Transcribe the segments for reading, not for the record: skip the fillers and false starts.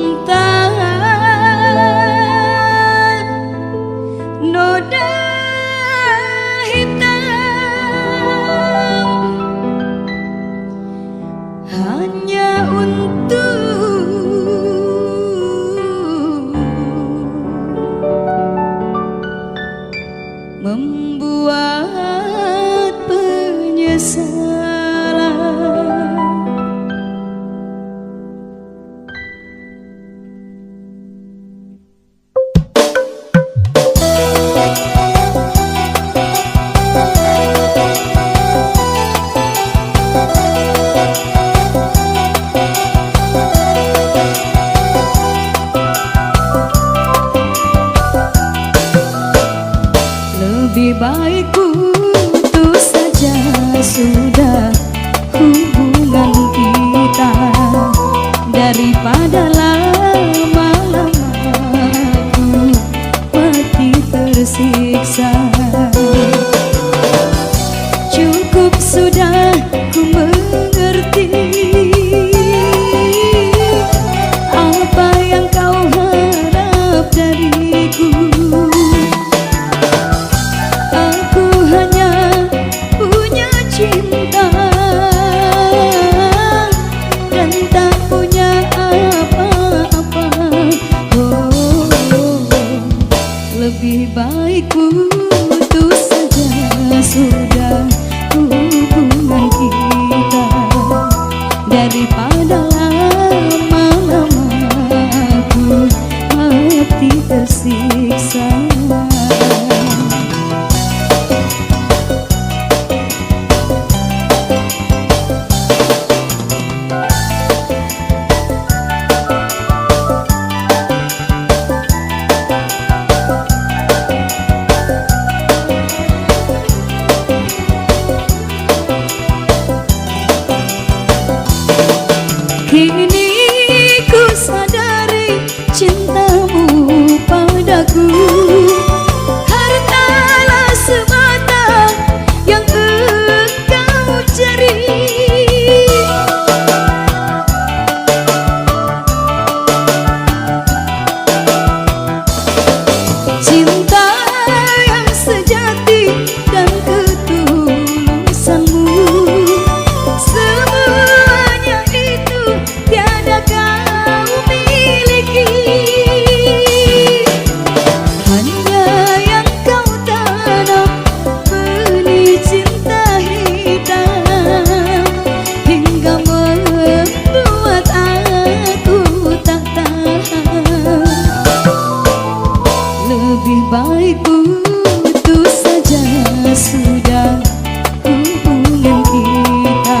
cinta noda hitam hanya untuk membuat penyesalan. Lebih baik putus saja sudah hubungan kita daripada lama-lama aku mati tersiksa. Cukup sudah ku mengerti apa yang kau harap dariku. Cinta dan tak punya apa-apa. Lebih baik putus saja sudah hubungan kita daripada lama-lama aku mati tersiksa. Kini ku sadari cintamu padaku hartalah semata yang engkau cari. Cinta yang sejati dan ketulusanmu semuanya itu tiada kau miliki. Hanya yang kau tanam benih cinta hitam hingga membuat aku tak tahan. Lebih baik putus saja sudah hubungan kita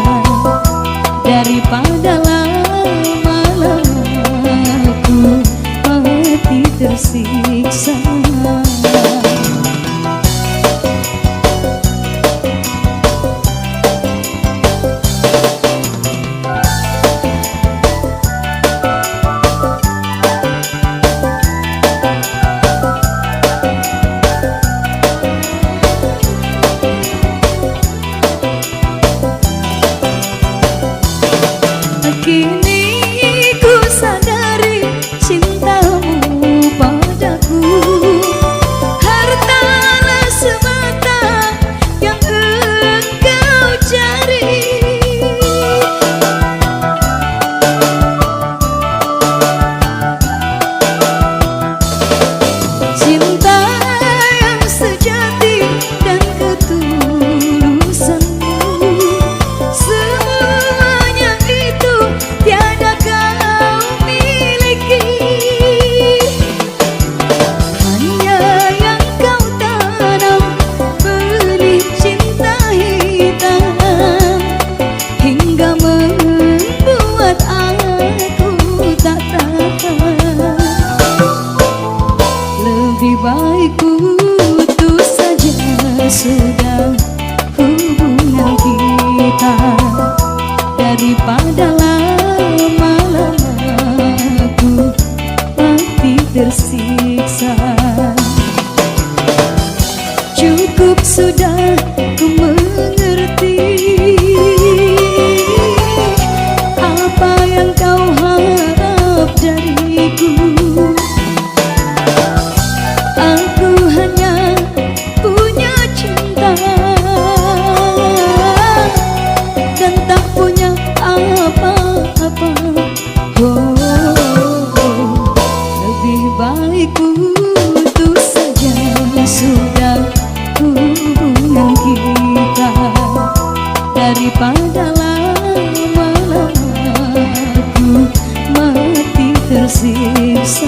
daripada lama-lama aku mati tersiksa. Kini ku sadari cintamu padaku hartalah semata yang engkau cari. Cinta yang sejati dan ketulusanmu semuanya itu tiada kau miliki. Hanya yang kau tanam benih cinta hitam hingga membuat aku tak tahan. Lebih baik putus saja sudah hubungan kita daripada lama-lama aku mati tersiksa. Cukup sudah ku mengerti apa yang kau harap dari daripada lama-lama ku mati tersiksa.